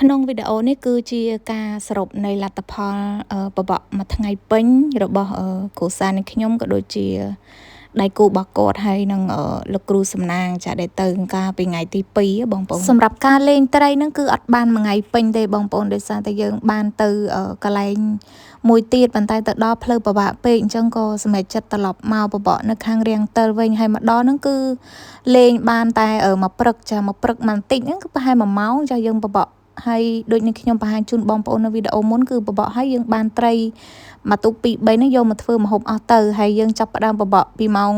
ក្នុងវីដេអូនេះគឺជាការសរុបនៃលទ្ធផលបបមួយថ្ងៃពេញរបស់គ្រួសារនៃខ្ញុំក៏ដូចជាដៃគូរបស់គាត់ហើយនឹងលោកគ្រូសំណាងចាដែលទៅកាលពីថ្ងៃទី2បងប្អូនសម្រាប់ការលេងត្រីហ្នឹងគឺអត់បានមួយថ្ងៃពេញទេបងប្អូនដោយសារតែយើងបានទៅកន្លែងមួយទៀតប៉ុន្តែទៅដល់ផ្លូវពិបាកពេកអញ្ចឹងក៏សម្រេចចិត្តត្រឡប់មកបបនៅខាងរាំងទិលវិញហើយម្ដងហ្នឹងគឺលេងបានតែមួយព្រឹកចាមួយព្រឹកបន្តិចហ្នឹងគឺប្រហែល1ម៉ោងចាយើងបបហើយដូចនេះខ្ញុំបង្ហាញជូនបងប្អូននៅវីដេអូមុនគឺបបកហើយយើងបានត្រីមកទូ2 3នេះយកមកធ្វើម្ហូបអស់ទៅហើយយើងចាប់ផ្ដើមបបកពីម៉ោង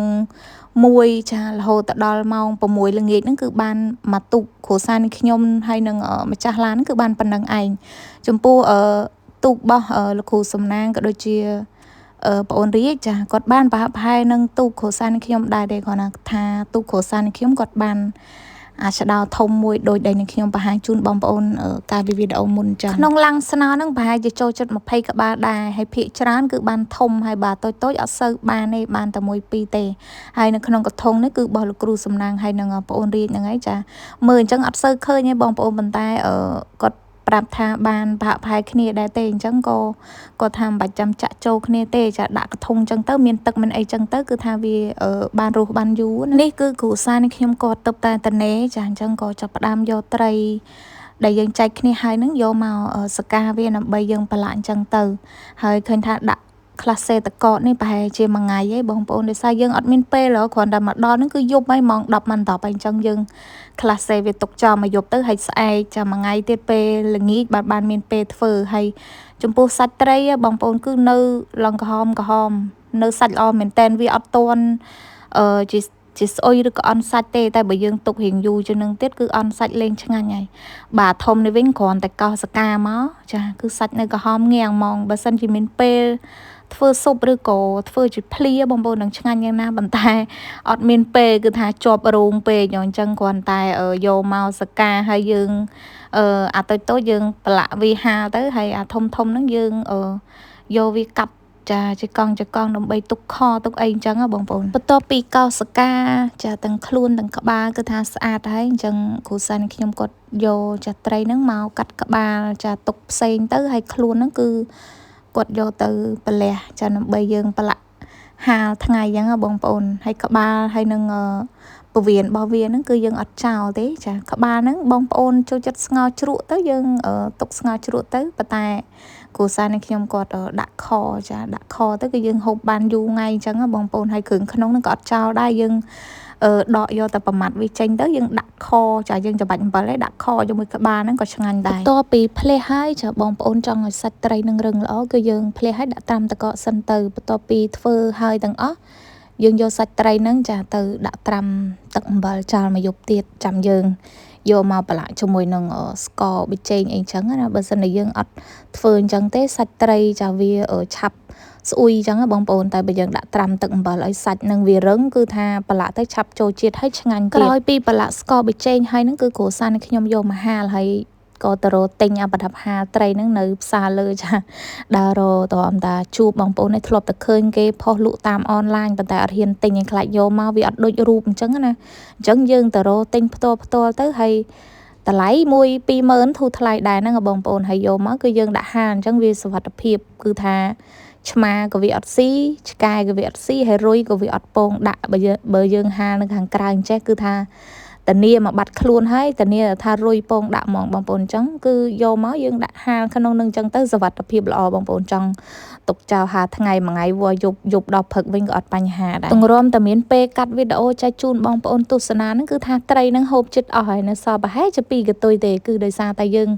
1ចារហូតដល់ម៉ោង6ល្ងាចហ្នឹងគឺបានមកទូគ្រួសារនេះខ្ញុំហើយនឹងម្ចាស់ឡានគឺបានប៉ុណ្្នឹងឯងចំពោះទូរបស់លោកគ្រូសំណាងក៏ដូចជាបងអូនរាជចាគាត់បានប្រហាក់ប្រហែលនឹងទូគ្រួសារនេះខ្ញុំដែរទេគាត់ថាទូគ្រួសារនេះខ្ញុំគាត់បានអាចដោធំមួយដូចដែលខ្ញុំបង្ហាញជូនបងប្អូនកាលពីវីដេអូមុនចាក្នុងឡាំងស្នោហ្នឹងប្រហែលជាចូលចិត្ត20ក្បាលដែរហើយភាគច្រើនគឺបានធំហើយបាទតូចអត់សូវបានទេបានតែ1 2ទេហើយនៅក្នុងកធុងនេះគឺរបស់លោកគ្រូសំណាងហើយនឹងបងអូនរាជហ្នឹងឯងចាមើលអញ្ចឹងអត់សូវឃើញទេបងប្អូនប៉ុន្តែគាត់ប្រាប់ថាបានប្រហាក់ប្រហែលគ្នាដែរទេអញ្ចឹងក៏គាត់ថាមិនបាច់ចាំចាក់ចូលគ្នាទេចាដាក់កធុងអញ្ចឹងទៅមានទឹកមានអីអញ្ចឹងទៅគឺថាវាបានរស់បានយូរនេះគឺគ្រួសារនេះខ្ញុំគាត់ទៅតែតនេចាអញ្ចឹងក៏ចាប់ផ្ដើមយកត្រីដែលយើងចែកគ្នាហើយនឹងយកមកសកាវាដើម្បីយើងប្រឡាក់អញ្ចឹងទៅហើយឃើញថាដាក់ខ្លះសេតកតនេះប្រហែលជាមួយថ្ងៃឯងបងប្អូនដោយសារយើងអត់មានពេលគ្រាន់តែមកដល់ហ្នឹងគឺយប់ហើយម៉ោង10ម៉ោង10ហើយអញ្ចឹងយើងខ្លះសេវាទុកចោលមកយប់ទៅហើយស្អែកចាំមួយថ្ងៃទៀតពេលល្ងាចបានមានពេលធ្វើហើយចំពោះសាច់ត្រីបងប្អូនគឺនៅឡងក្រហមនៅសាច់ល្អមែនតែនវាអត់តន់ជាស្អុយឬក៏អន់សាច់ទេតែបើយើងទុករៀងយូរជាងនឹងទៀតគឺអន់សាច់លេងឆ្ងាញ់ហើយបាទធំនេះវិញគ្រាន់តែកោសកាមកចាគឺសាច់នៅក្រហមងាងហ្មងបើសិនជាមានពេលធ្វើស៊ុបឬក៏ធ្វើជាភ្លាបងប្អូននឹងឆ្ងាញ់យ៉ាងណាប៉ុន្តែអត់មានពេលគឺថាជាប់រោងពេកអញ្ចឹងគ្រាន់តែយកមកសកាហើយយើងអាតូចយើងប្រឡាក់វាហាលទៅហើយអាធំហ្នឹងយើងយកវាកាប់ចាជាកង់ដើម្បីទុកខទុកអីអញ្ចឹងបងប្អូនបន្ទាប់ពីកោសកាចាទាំងខ្លួនទាំងក្បាលគឺថាស្អាតហើយអញ្ចឹងគ្រូសាស្ត្រខ្ញុំគាត់យកចាត្រីហ្នឹងមកកាត់ក្បាលចាទុកផ្សេងទៅហើយខ្លួនហ្នឹងគឺគាត់យកទៅប្រលះចាដើម្បីយើងប្រឡាក់ហាលថ្ងៃអញ្ចឹងបងប្អូនហើយក្បាលហើយនឹងពវៀនរបស់វាហ្នឹងគឺយើងអត់ចោលទេចាក្បាលហ្នឹងបងប្អូនចូលចិត្តស្ងោរជ្រក់ទៅយើងទុកស្ងោរជ្រក់ទៅប៉ុន្តែគ្រួសារនេះខ្ញុំគាត់ដាក់ខចាដាក់ខទៅគឺយើងហូបបានយូរថ្ងៃអញ្ចឹងបងប្អូនហើយគ្រឿងក្នុងហ្នឹងក៏អត់ចោលដែរយើងដកយកតែប្រមាត់វាចេញទៅយើងដាក់ខចាយើងច្របាច់អំបិលហើយដាក់ខជាមួយក្បាលហ្នឹងក៏ឆ្ងាញ់ដែរបន្ទាប់ពីភ្លះហើយចាបងប្អូនចង់ឲ្យសាច់ត្រីនឹងរឹងល្អគឺយើងភ្លះហើយដាក់ត្រាំទឹកកកសិនទៅបន្ទាប់ពីធ្វើហើយទាំងអស់យើងយកសាច់ត្រីហ្នឹងចាទៅដាក់ត្រាំទឹកអំបិលចោលមួយយប់ទៀតចាំយើងយកមកប្រឡាក់ជាមួយនឹងស្ករប៊ីចេងអីចឹងណាបើសិនតែយើងអត់ធ្វើអញ្ចឹងទេសាច់ត្រីចាវាឆាប់ស្អុយអញ្ចឹងបងប្អូនតែបើយើងដាក់ត្រាំទឹកអំបិលឲ្យសាច់នឹងវារឹងគឺថាប្រឡាក់ទៅឆាប់ចូលជាតិហើយឆ្ងាញ់ទៀតក្រោយពីប្រឡាក់ស្ករប៊ីចេងហើយហ្នឹងគឺគ្រួសារនេះខ្ញុំយកមកហាលហើយក៏ទៅរកទិញអាប្រដាប់ហាលត្រីហ្នឹងនៅផ្សារលើចាដើររកតអំតាជួបបងប្អូននេះធ្លាប់តែឃើញគេផុសលក់តាមអនឡាញប៉ុន្តែអត់ហ៊ានទិញឯខ្លាចយកមកវាអត់ដូចរូបអញ្ចឹងណាអញ្ចឹងយើងទៅរកទិញផ្ទាល់ទៅហើយតម្លៃ1-20000ធូរថ្លៃដែរហ្នឹងបងប្អូនហើយយកមកគឺយើងដាក់ហាលអញ្ចឹងវាសុវត្ថិភាពគឺថាឆ្មាក៏វាអត់ស៊ីឆ្កែក៏វាអត់ស៊ីហើយរុយក៏វាអត់ពងដាក់បើយើងហាលនៅខាងក្រៅអញ្ចេះគឺថាតានីមកបាត់ខ្លួនហើយតានីថារុយពងដាក់ហ្មងបងប្អូនអញ្ចឹងគឺយកមកយើងដាក់ហាលក្នុងនឹងអញ្ចឹងទៅសុវត្ថិភាពល្អបងប្អូនចង់ទុកចោលហាលថ្ងៃមួយថ្ងៃវល់យប់ដល់ព្រឹកវិញក៏អត់បញ្ហាដែរទង្រាំតែមានពេលកាត់វីដេអូចែកជូនបងប្អូនទស្សនាហ្នឹងគឺថាត្រីហ្នឹងហូបចិត្តអស់ហើយនៅសល់ប្រហែលជា2កន្ទុយទេគឺដោយសារតែយើង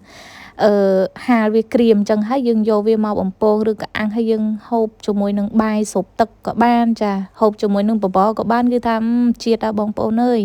ហាលវាក្រៀមអញ្ចឹងហើយយើងយកវាមកបំពងឬក៏អាំងហើយយើងហូបជាមួយនឹងបាយស្រូបទឹកក៏បានចាហូបជាមួយនឹងបបរក៏បានគឺថាជាតិដល់បងប្អូនអើយ